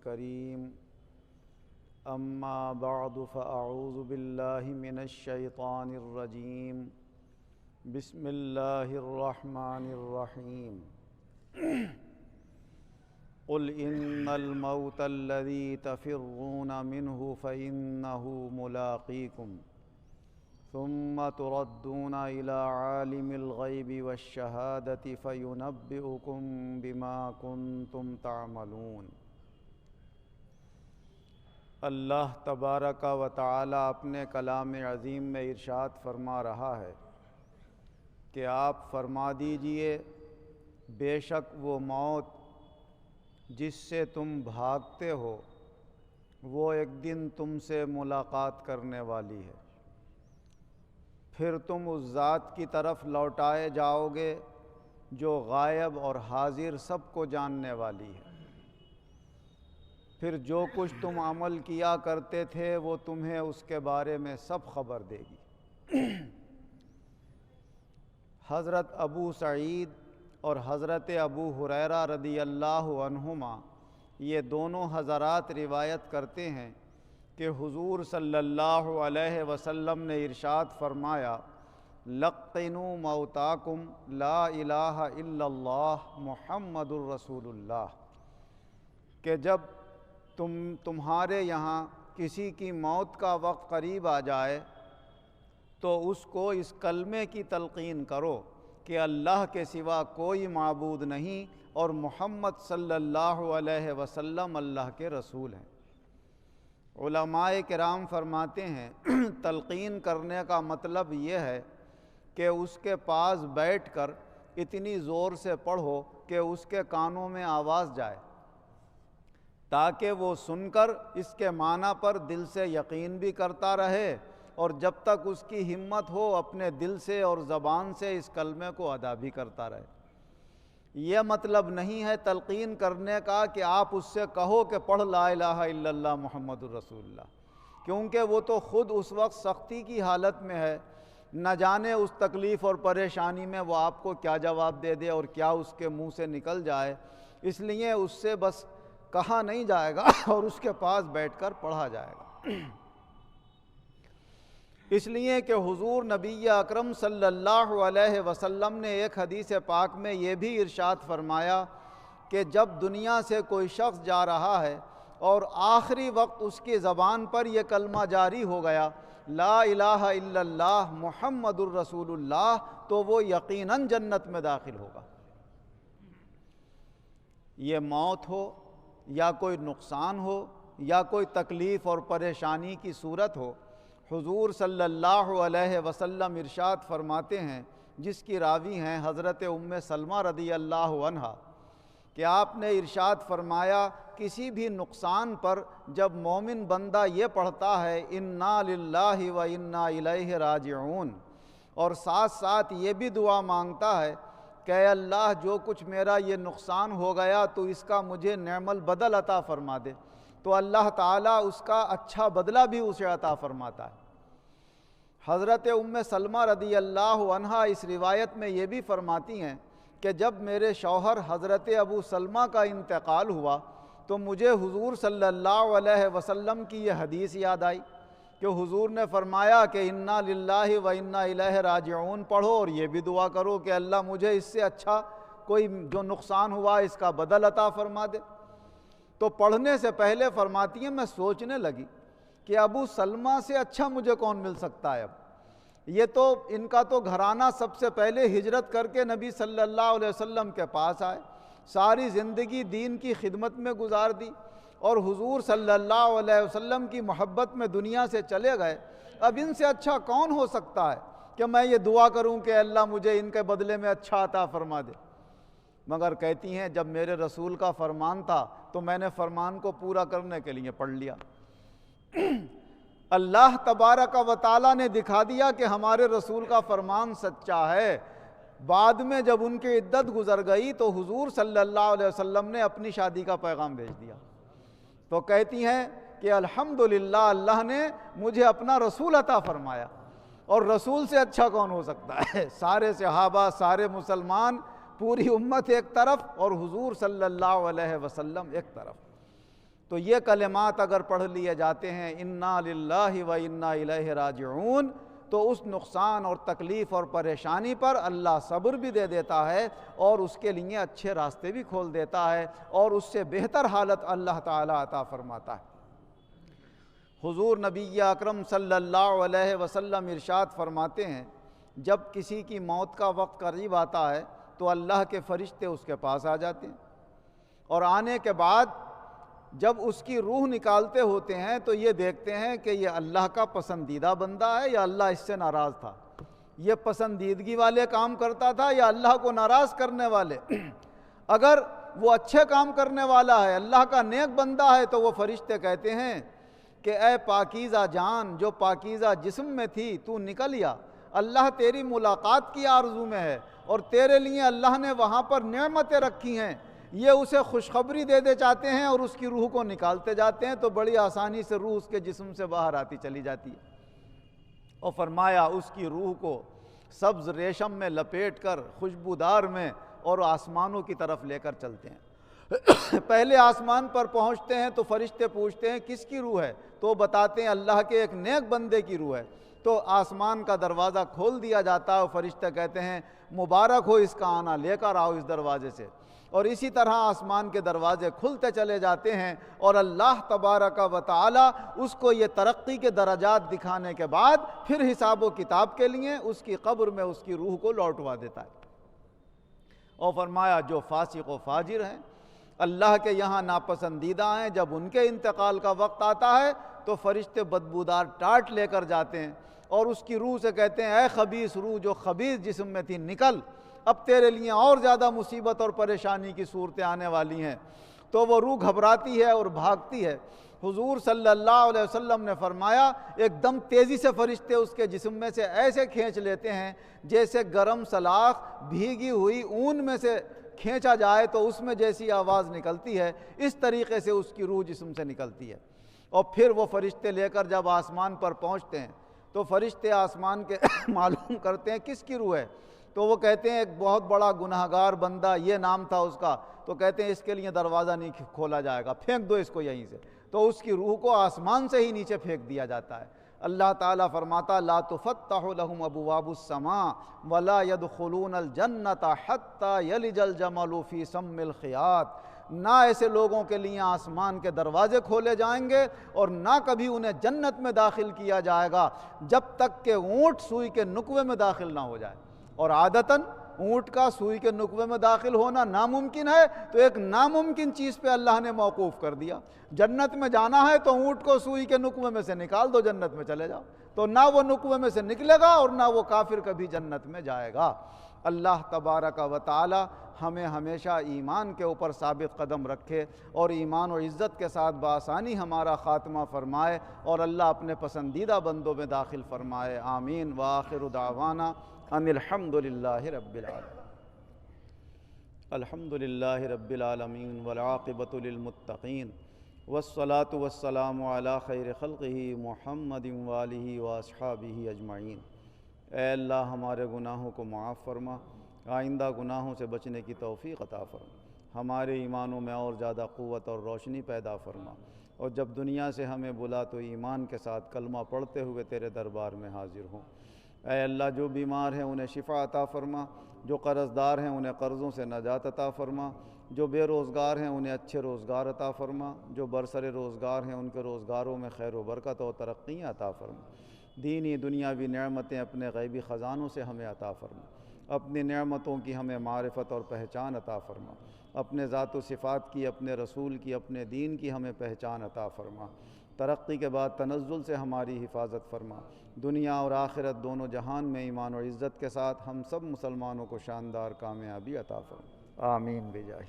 الكريم أما بعد فأعوذ بالله من الشيطان الرجيم بسم الله الرحمن الرحيم قل إن الموت الذي تفرون منه فإنه ملاقيكم ثم تردون إلى عالم الغيب والشهادة فينبئكم بما كنتم تعملون۔ اللہ تبارک و تعالی اپنے کلام عظیم میں ارشاد فرما رہا ہے کہ آپ فرما دیجئے بے شک وہ موت جس سے تم بھاگتے ہو وہ ایک دن تم سے ملاقات کرنے والی ہے، پھر تم اس ذات کی طرف لوٹائے جاؤ گے جو غائب اور حاضر سب کو جاننے والی ہے، پھر جو کچھ تم عمل کیا کرتے تھے وہ تمہیں اس کے بارے میں سب خبر دے گی۔ حضرت ابو سعید اور حضرت ابو ہریرہ رضی اللہ عنہما یہ دونوں حضرات روایت کرتے ہیں کہ حضور صلی اللہ علیہ وسلم نے ارشاد فرمایا لقنوا موتاکم لا الہ الا اللہ محمد الرسول اللہ، کہ جب تمہارے یہاں کسی کی موت کا وقت قریب آ جائے تو اس کو اس کلمے کی تلقین کرو کہ اللہ کے سوا کوئی معبود نہیں اور محمد صلی اللہ علیہ وسلم اللہ کے رسول ہیں۔ علماء کرام فرماتے ہیں تلقین کرنے کا مطلب یہ ہے کہ اس کے پاس بیٹھ کر اتنی زور سے پڑھو کہ اس کے کانوں میں آواز جائے تاکہ وہ سن کر اس کے معنی پر دل سے یقین بھی کرتا رہے اور جب تک اس کی ہمت ہو اپنے دل سے اور زبان سے اس کلمے کو ادا بھی کرتا رہے۔ یہ مطلب نہیں ہے تلقین کرنے کا کہ آپ اس سے کہو کہ پڑھ لا الہ الا اللہ محمد الرسول اللہ، کیونکہ وہ تو خود اس وقت سختی کی حالت میں ہے، نہ جانے اس تکلیف اور پریشانی میں وہ آپ کو کیا جواب دے دے اور کیا اس کے منہ سے نکل جائے، اس لیے اس سے بس کہا نہیں جائے گا اور اس کے پاس بیٹھ کر پڑھا جائے گا۔ اس لیے کہ حضور نبی اکرم صلی اللہ علیہ وسلم نے ایک حدیث پاک میں یہ بھی ارشاد فرمایا کہ جب دنیا سے کوئی شخص جا رہا ہے اور آخری وقت اس کی زبان پر یہ کلمہ جاری ہو گیا لا الہ الا اللہ محمد الرسول اللہ، تو وہ یقیناً جنت میں داخل ہوگا۔ یہ موت ہو یا کوئی نقصان ہو یا کوئی تکلیف اور پریشانی کی صورت ہو، حضور صلی اللہ علیہ وسلم ارشاد فرماتے ہیں جس کی راوی ہیں حضرت ام سلمہ رضی اللہ عنہا کہ آپ نے ارشاد فرمایا کسی بھی نقصان پر جب مومن بندہ یہ پڑھتا ہے انا للہ و انا الیہ راجعون، اور ساتھ ساتھ یہ بھی دعا مانگتا ہے کہ اے اللہ جو کچھ میرا یہ نقصان ہو گیا تو اس کا مجھے نعم البدل عطا فرما دے، تو اللہ تعالیٰ اس کا اچھا بدلہ بھی اسے عطا فرماتا ہے۔ حضرت ام سلمہ رضی اللہ عنہا اس روایت میں یہ بھی فرماتی ہیں کہ جب میرے شوہر حضرت ابو سلمہ کا انتقال ہوا تو مجھے حضور صلی اللہ علیہ وسلم کی یہ حدیث یاد آئی کہ حضور نے فرمایا کہ انا للہ و انا الیہ راجعون پڑھو اور یہ بھی دعا کرو کہ اللہ مجھے اس سے اچھا کوئی جو نقصان ہوا اس کا بدل عطا فرما دے۔ تو پڑھنے سے پہلے فرماتی ہیں میں سوچنے لگی کہ ابو سلمہ سے اچھا مجھے کون مل سکتا ہے، اب یہ تو ان کا تو گھرانہ سب سے پہلے ہجرت کر کے نبی صلی اللہ علیہ وسلم کے پاس آئے، ساری زندگی دین کی خدمت میں گزار دی اور حضور صلی اللہ علیہ وسلم کی محبت میں دنیا سے چلے گئے، اب ان سے اچھا کون ہو سکتا ہے کہ میں یہ دعا کروں کہ اللہ مجھے ان کے بدلے میں اچھا عطا فرما دے۔ مگر کہتی ہیں جب میرے رسول کا فرمان تھا تو میں نے فرمان کو پورا کرنے کے لیے پڑھ لیا۔ اللہ تبارک و تعالیٰ نے دکھا دیا کہ ہمارے رسول کا فرمان سچا ہے۔ بعد میں جب ان کی عدت گزر گئی تو حضور صلی اللہ علیہ وسلم نے اپنی شادی کا پیغام بھیج دیا، تو کہتی ہیں کہ الحمدللہ اللہ نے مجھے اپنا رسول عطا فرمایا، اور رسول سے اچھا کون ہو سکتا ہے؟ سارے صحابہ، سارے مسلمان، پوری امت ایک طرف اور حضور صلی اللہ علیہ وسلم ایک طرف۔ تو یہ کلمات اگر پڑھ لیے جاتے ہیں انا للہ و انا الیہ راجعون، تو اس نقصان اور تکلیف اور پریشانی پر اللہ صبر بھی دے دیتا ہے اور اس کے لیے اچھے راستے بھی کھول دیتا ہے اور اس سے بہتر حالت اللہ تعالیٰ عطا فرماتا ہے۔ حضور نبی اکرم صلی اللہ علیہ وسلم ارشاد فرماتے ہیں جب کسی کی موت کا وقت قریب آتا ہے تو اللہ کے فرشتے اس کے پاس آ جاتے ہیں، اور آنے کے بعد جب اس کی روح نکالتے ہوتے ہیں تو یہ دیکھتے ہیں کہ یہ اللہ کا پسندیدہ بندہ ہے یا اللہ اس سے ناراض تھا، یہ پسندیدگی والے کام کرتا تھا یا اللہ کو ناراض کرنے والے۔ اگر وہ اچھے کام کرنے والا ہے، اللہ کا نیک بندہ ہے، تو وہ فرشتے کہتے ہیں کہ اے پاکیزہ جان جو پاکیزہ جسم میں تھی تو نکل یا، اللہ تیری ملاقات کی آرزو میں ہے اور تیرے لیے اللہ نے وہاں پر نعمتیں رکھی ہیں، یہ اسے خوشخبری دے چاہتے ہیں اور اس کی روح کو نکالتے جاتے ہیں، تو بڑی آسانی سے روح اس کے جسم سے باہر آتی چلی جاتی ہے۔ اور فرمایا اس کی روح کو سبز ریشم میں لپیٹ کر خوشبودار میں اور آسمانوں کی طرف لے کر چلتے ہیں۔ پہلے آسمان پر پہنچتے ہیں تو فرشتے پوچھتے ہیں کس کی روح ہے، تو بتاتے ہیں اللہ کے ایک نیک بندے کی روح ہے، تو آسمان کا دروازہ کھول دیا جاتا ہے اور فرشتے کہتے ہیں مبارک ہو اس کا آنا، لے کر آؤ اس دروازے سے، اور اسی طرح آسمان کے دروازے کھلتے چلے جاتے ہیں اور اللہ تبارک و تعالی اس کو یہ ترقی کے درجات دکھانے کے بعد پھر حساب و کتاب کے لیے اس کی قبر میں اس کی روح کو لوٹوا دیتا ہے۔ اور فرمایا جو فاسق و فاجر ہیں، اللہ کے یہاں ناپسندیدہ ہیں، جب ان کے انتقال کا وقت آتا ہے تو فرشتے بدبودار ٹاٹ لے کر جاتے ہیں اور اس کی روح سے کہتے ہیں اے خبیث روح جو خبیث جسم میں تھی نکل، اب تیرے لیے اور زیادہ مصیبت اور پریشانی کی صورتیں آنے والی ہیں۔ تو وہ روح گھبراتی ہے اور بھاگتی ہے۔ حضور صلی اللہ علیہ وسلم نے فرمایا ایک دم تیزی سے فرشتے اس کے جسم میں سے ایسے کھینچ لیتے ہیں جیسے گرم سلاخ بھیگی ہوئی اون میں سے کھینچا جائے تو اس میں جیسی آواز نکلتی ہے، اس طریقے سے اس کی روح جسم سے نکلتی ہے۔ اور پھر وہ فرشتے لے کر جب آسمان پر پہنچتے ہیں تو فرشتے آسمان کے معلوم کرتے ہیں کس کی روح ہے، تو وہ کہتے ہیں ایک بہت بڑا گناہگار بندہ، یہ نام تھا اس کا، تو کہتے ہیں اس کے لیے دروازہ نہیں کھولا جائے گا، پھینک دو اس کو یہیں سے، تو اس کی روح کو آسمان سے ہی نیچے پھینک دیا جاتا ہے۔ اللہ تعالیٰ فرماتا لا تفتح لهم ابواب السماء ولا يدخلون الجنة حتى يلج الجمل في سم الخياط، نہ ایسے لوگوں کے لیے آسمان کے دروازے کھولے جائیں گے اور نہ کبھی انہیں جنت میں داخل کیا جائے گا جب تک کہ اونٹ سوئی کے نکوے میں داخل نہ ہو جائے، اور عادتاً اونٹ کا سوئی کے نکوے میں داخل ہونا ناممکن ہے، تو ایک ناممکن چیز پہ اللہ نے موقوف کر دیا۔ جنت میں جانا ہے تو اونٹ کو سوئی کے نکوے میں سے نکال دو، جنت میں چلے جاؤ، تو نہ وہ نکوے میں سے نکلے گا اور نہ وہ کافر کبھی جنت میں جائے گا۔ اللہ تبارک و تعالی ہمیں ہمیشہ ایمان کے اوپر ثابت قدم رکھے اور ایمان و عزت کے ساتھ بآسانی ہمارا خاتمہ فرمائے اور اللہ اپنے پسندیدہ بندوں میں داخل فرمائے، آمین۔ وآخر دعوانا ان الحمد للہ رب العالمین۔ الحمد للہ رب العالمین والعاقبۃ للمتقین والصلاة والسلام علی خیر خلقہ محمد وآلہ واصحابہ اجمعین۔ اے اللہ ہمارے گناہوں کو معاف فرما، آئندہ گناہوں سے بچنے کی توفیق عطا فرما، ہمارے ایمانوں میں اور زیادہ قوت اور روشنی پیدا فرما، اور جب دنیا سے ہمیں بلا تو ایمان کے ساتھ کلمہ پڑھتے ہوئے تیرے دربار میں حاضر ہوں۔ اے اللہ جو بیمار ہیں انہیں شفا عطا فرما، جو قرض دار ہیں انہیں قرضوں سے نجات عطا فرما، جو بے روزگار ہیں انہیں اچھے روزگار عطا فرما، جو برسر روزگار ہیں ان کے روزگاروں میں خیر و برکت اور ترقیاں عطا فرما، دینی دنیاوی نعمتیں اپنے غیبی خزانوں سے ہمیں عطا فرما، اپنی نعمتوں کی ہمیں معرفت اور پہچان عطا فرما، اپنے ذات و صفات کی، اپنے رسول کی، اپنے دین کی ہمیں پہچان عطا فرما، ترقی کے بعد تنزل سے ہماری حفاظت فرما، دنیا اور آخرت دونوں جہان میں ایمان اور عزت کے ساتھ ہم سب مسلمانوں کو شاندار کامیابی عطا فرما، آمین بجاہ